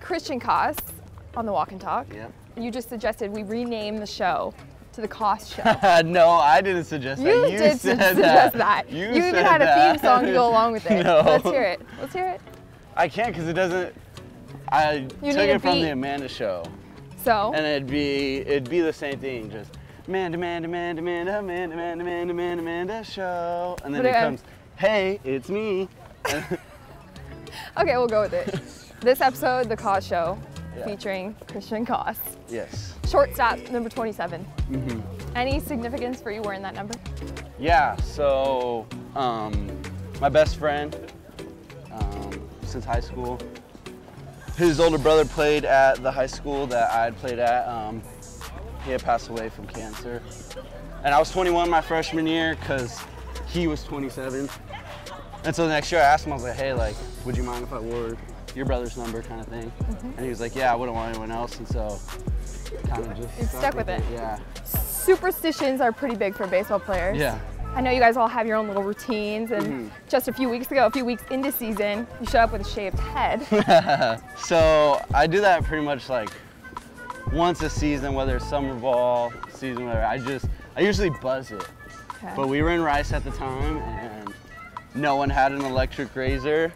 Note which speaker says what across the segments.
Speaker 1: Christian Koss on the Walk and Talk.
Speaker 2: Yep.
Speaker 1: You just suggested we rename the show to the Koss Show.
Speaker 2: No, I didn't suggest that.
Speaker 1: You did suggest that. You even had a theme song to go along with it.
Speaker 2: No.
Speaker 1: Let's hear it. Let's hear it.
Speaker 2: I can't because it doesn't. I took it from the Amanda Show.
Speaker 1: So?
Speaker 2: And it'd be the same thing, just Amanda Show, and then it comes, hey, it's me.
Speaker 1: Okay, we'll go with it. This episode, the Koss Show, featuring Christian Koss.
Speaker 2: Yes.
Speaker 1: Shortstop, number 27.
Speaker 2: Mm-hmm.
Speaker 1: Any significance for you wearing that number?
Speaker 2: Yeah, so my best friend since high school, his older brother played at the high school that I had played at. He had passed away from cancer. And I was 21 my freshman year because he was 27. And so the next year I asked him, I was like, hey, like, would you mind if I wore your brother's number kind of thing? Mm-hmm. And he was like, yeah, I wouldn't want anyone else. And so kind of just
Speaker 1: stuck with it.
Speaker 2: Yeah.
Speaker 1: Superstitions are pretty big for baseball players.
Speaker 2: Yeah.
Speaker 1: I know you guys all have your own little routines, and just a few weeks into season, you showed up with a shaved head.
Speaker 2: So I do that pretty much like once a season, whether it's summer ball, season, whatever. I usually buzz it. Okay. But we were in Rice at the time, and no one had an electric razor.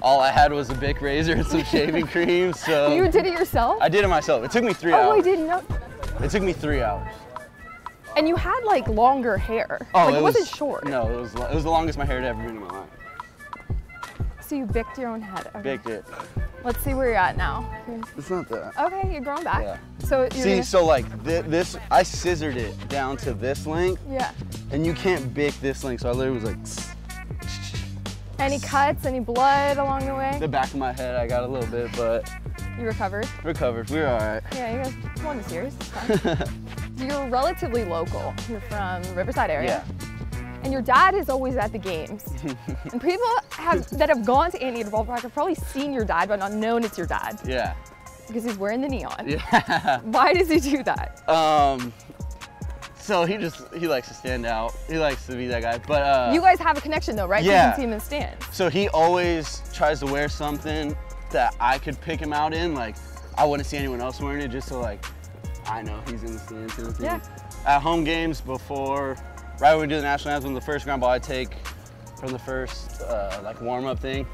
Speaker 2: All I had was a Bic razor and some shaving cream. So
Speaker 1: you did it yourself?
Speaker 2: I did it myself. It took me 3 hours.
Speaker 1: Oh, I didn't know.
Speaker 2: It took me 3 hours.
Speaker 1: And you had like longer hair.
Speaker 2: Oh,
Speaker 1: like, it wasn't short.
Speaker 2: No, it was the longest my hair had ever been in my life.
Speaker 1: So you bicked your own head. Okay.
Speaker 2: Bicked it.
Speaker 1: Let's see where you're at now.
Speaker 2: It's not that.
Speaker 1: Okay, you're growing back.
Speaker 2: Yeah.
Speaker 1: So you're
Speaker 2: so like this, I scissored it down to this length.
Speaker 1: Yeah.
Speaker 2: And you can't bick this length, so I literally was like.
Speaker 1: Any cuts, any blood along the way?
Speaker 2: The back of my head, I got a little bit, but.
Speaker 1: You recovered?
Speaker 2: Recovered, we were all right.
Speaker 1: Yeah, you guys won the series. You're relatively local. You're from Riverside area.
Speaker 2: Yeah.
Speaker 1: And your dad is always at the games. And people that have gone to Anteater Ballpark have probably seen your dad, but not known it's your dad.
Speaker 2: Yeah.
Speaker 1: Because he's wearing the neon.
Speaker 2: Yeah.
Speaker 1: Why does he do that?
Speaker 2: So he likes to stand out. He likes to be that guy. But
Speaker 1: you guys have a connection though, right?
Speaker 2: Yeah.
Speaker 1: You can see him in the stands.
Speaker 2: So he always tries to wear something that I could pick him out in. Like I wouldn't see anyone else wearing it, just so like I know he's in the stands kind of thing.
Speaker 1: Yeah.
Speaker 2: At home games right when we do the national anthem, the first ground ball I take from the first like warm-up thing,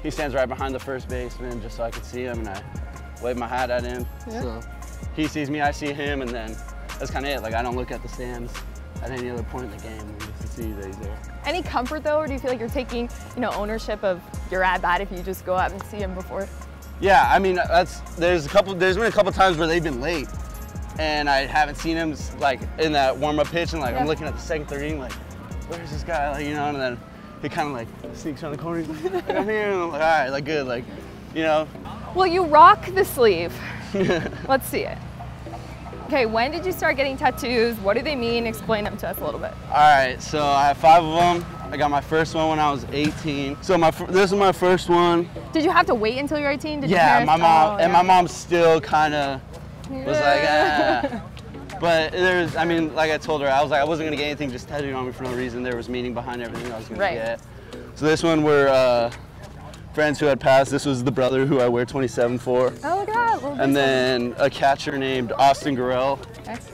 Speaker 2: he stands right behind the first baseman just so I could see him, and I wave my hat at him. Yeah. So he sees me, I see him, and then that's kind of it. Like I don't look at the stands at any other point in the game just to see that he's there. Any
Speaker 1: comfort though, or do you feel like you're taking, ownership of your at bat if you just go out and see him before?
Speaker 2: Yeah, I mean there's been a couple times where they've been late, and I haven't seen him like in that warm-up pitch, and like I'm looking at the second, third inning, like where's this guy, like, and then he kind of like sneaks around the corner, he's like, I'm here, and I'm like, all right, like good, like,
Speaker 1: Well, you rock the sleeve. Let's see it. Okay, when did you start getting tattoos? What do they mean? Explain them to us a little bit.
Speaker 2: All right, so I have 5 of them. I got my first one when I was 18. So this is my first one.
Speaker 1: Did you have to wait until you're 18?
Speaker 2: Yeah, my mom, my mom still kind of was like, ah. But like I told her, I was like, I wasn't gonna get anything just tattooed on me for no reason. There was meaning behind everything I was gonna get. So this one were friends who had passed. This was the brother who I wear 27 for.
Speaker 1: Oh, look at that.
Speaker 2: And then a catcher named Austin Gurrell,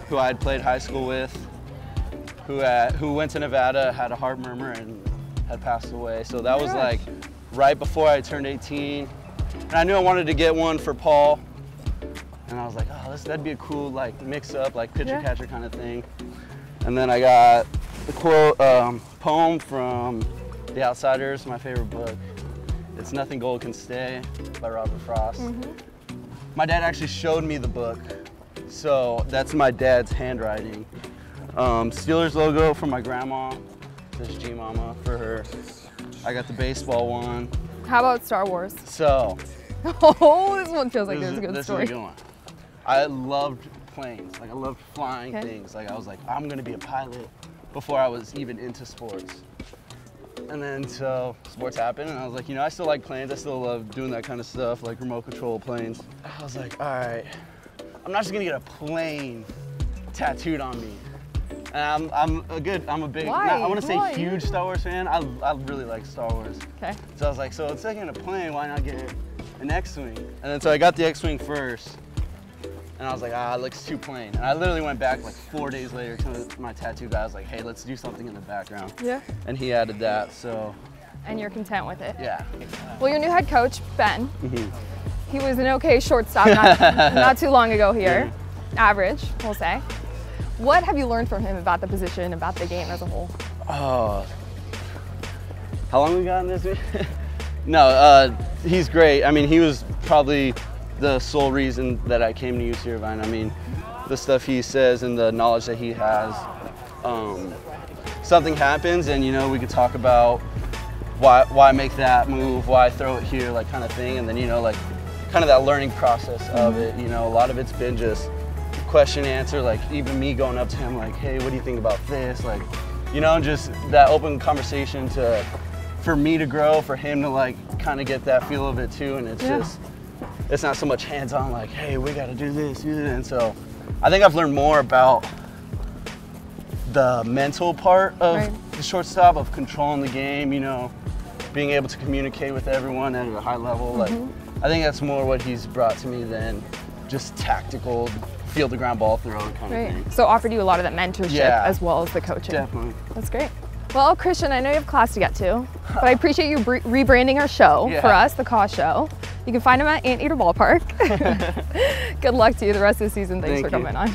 Speaker 2: who I had played high school with, who went to Nevada, had a heart murmur, and had passed away. So that was like right before I turned 18. And I knew I wanted to get one for Paul. And I was like, oh, that'd be a cool like mix-up, like pitcher-catcher kind of thing. And then I got the quote, poem from The Outsiders, my favorite book. It's Nothing Gold Can Stay by Robert Frost. My dad actually showed me the book, so that's my dad's handwriting. Steelers logo for my grandma, this G-Mama for her. I got the baseball one.
Speaker 1: How about Star Wars?
Speaker 2: So.
Speaker 1: Oh, this one feels like there's a good story.
Speaker 2: This is a good one. I loved planes, like I loved flying things. Like I was like, I'm gonna be a pilot before I was even into sports. And then so sports happened, and I was like, I still like planes. I still love doing that kind of stuff, like remote control planes. I was like, all right, I'm not just gonna get a plane tattooed on me. And I'm a big, I want to say huge Star Wars fan. I really like Star Wars.
Speaker 1: Okay.
Speaker 2: So I was like, so it's like in a plane, why not get an X swing. And then so I got the X swing first. And I was like, it looks too plain. And I literally went back like 4 days later to my tattoo guy. I was like, hey, let's do something in the background.
Speaker 1: Yeah.
Speaker 2: And he added that, so.
Speaker 1: And you're content with it?
Speaker 2: Yeah.
Speaker 1: Well, your new head coach, Ben, he was an okay shortstop not too long ago here. Average, we'll say. What have you learned from him about the position, about the game as a whole?
Speaker 2: How long we got in this? No, he's great. I mean, he was probably the sole reason that I came to UC Irvine. I mean, the stuff he says and the knowledge that he has. Something happens and, you know, we could talk about why make that move, why throw it here, like kind of thing. And then, you know, like kind of that learning process of it, you know, a lot of it's been just question answer, like even me going up to him like, hey, what do you think about this? Like, you know, just that open conversation for me to grow, for him to like kind of get that feel of it too. And it's just, it's not so much hands-on like, hey, we got to do this. And so I think I've learned more about the mental part of the shortstop, of controlling the game, you know, being able to communicate with everyone at a high level. Like, I think that's more what he's brought to me than just tactical, field the ground ball throw kind of thing.
Speaker 1: So offered you a lot of that mentorship as well as the coaching.
Speaker 2: Definitely.
Speaker 1: That's great. Well, Christian, I know you have class to get to, but I appreciate you rebranding our show for us, the Koss Show. You can find him at Anteater Ballpark. Good luck to you the rest of the season. Thanks for coming on.